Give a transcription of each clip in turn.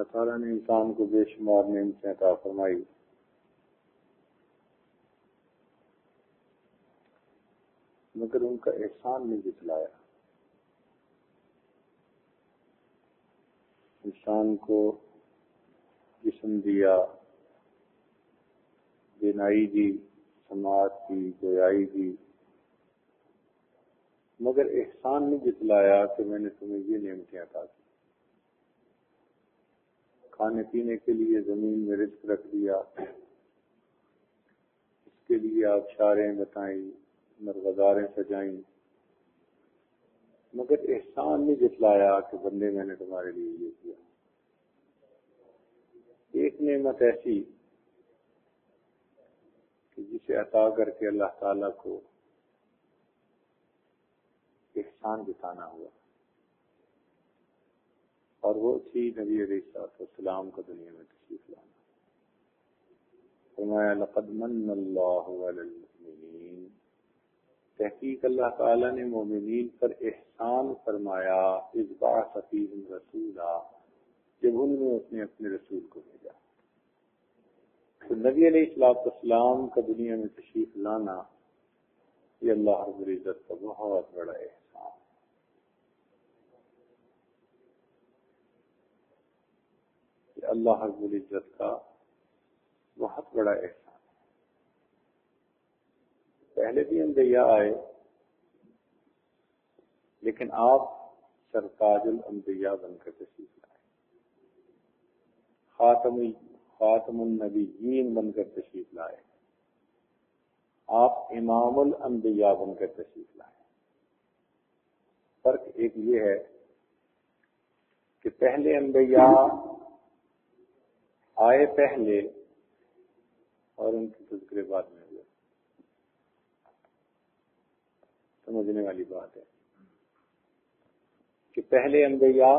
تعالیٰ نے انسان کو بے شمار نعمتیں عطا فرمائی، مگر ان کا احسان نہیں جتلایا۔ انسان کو جسم دیا، بینائی دی، سماعت دی، گویائی دی، مگر احسان نہیں جتلایا کہ میں نے تمہیں یہ نعمتیں عطا کی۔ کھانے پینے کے لیے زمین میں رزق رکھ دیا، اس کے لیے آبشاریں بتائیں، مرغزاریں سجائیں، مگر احسان نہیں جتلایا کہ بندے میں نے تمہارے لیے یہ کیا۔ ایک نعمت ایسی کہ جسے عطا کر کے اللہ تعالیٰ کو احسان جتانا ہوا، اور وہ تھی نبی علیہ السلام کا دنیا میں تشریف لانا۔ فرمایا لقد من اللہ علی المؤمنین، تحقیق اللہ تعالیٰ نے مومنین پر احسان فرمایا، اذ بعث فیہم رسولا، جب ان میں اس نے اپنے رسول کو بھیجا۔ تو نبی علیہ السلام کا دنیا میں تشریف لانا یہ اللہ رب العزت کا بہت بڑا احسان، یہ اللہ رب العزت کا بہت بڑا احسان۔ پہلے بھی انبیاء آئے، لیکن آپ سرتاج الانبیاء بن کر تشریف لائے، خاتم النبیین بن کر تشریف لائے، آپ امام الانبیاء بن کر تشریف لائے۔ فرق ایک یہ ہے کہ پہلے انبیاء آئے پہلے اور ان کے تذکرے بعد میں ہوئے۔ سمجھنے والی بات ہے کہ پہلے انبیاء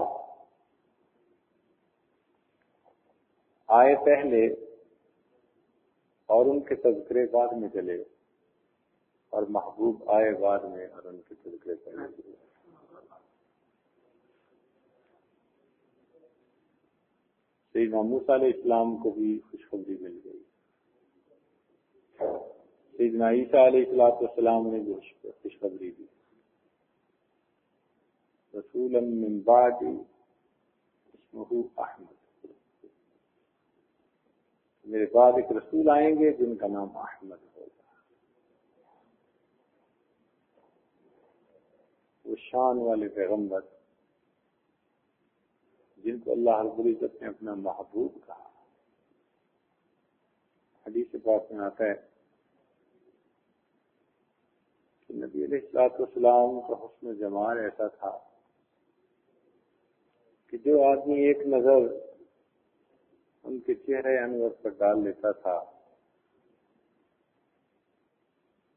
آئے پہلے اور ان کے تذکرے بعد میں چلے، اور محبوب آئے بعد میں اور ان کے تذکرے پہلے چلے۔ سیدنا موسیٰ علیہ السلام کو بھی خوشخبری مل گئی، سیدنا عیسیٰ علیہ السلام نے بھی خوشخبری دی، رسولا من بعد اسمہ احمد، میرے بعد ایک رسول آئیں گے جن کا نام احمد ہوگا۔ وہ شان والے پیغمبر جن کو اللہ رب العزت نے اپنا محبوب کہا۔ حدیث پاک میں آتا ہے کہ نبی علیہ السلام کا حسن جمال ایسا تھا کہ جو آدمی ایک نظر ان کے چہرے انور پر ڈال لیتا تھا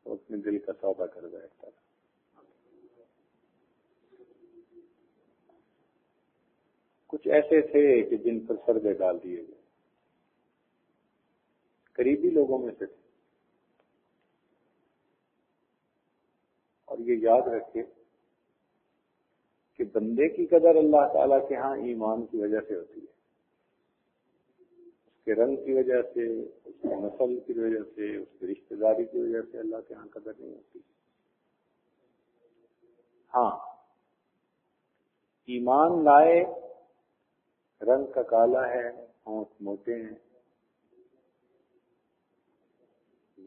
وہ اپنے دل کا سودا کر بیٹھتا تھا۔ کچھ ایسے تھے کہ جن پر پردے ڈال دیے گئے، قریبی لوگوں میں سے تھے، اور یہ یاد رکھے کہ بندے کی قدر اللہ تعالیٰ کے ہاں ایمان کی وجہ سے ہوتی ہے، اس کے رنگ کی وجہ سے، اس کی نسل کی وجہ سے، اس کی رشتہ داری کی وجہ سے اللہ کے ہاں قدر نہیں ہوتی۔ ہاں، ایمان لائے، رنگ کا کالا ہے، ہونٹ موٹے ہیں،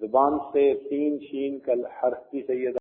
زبان سے سین شین کا حرف بھی سید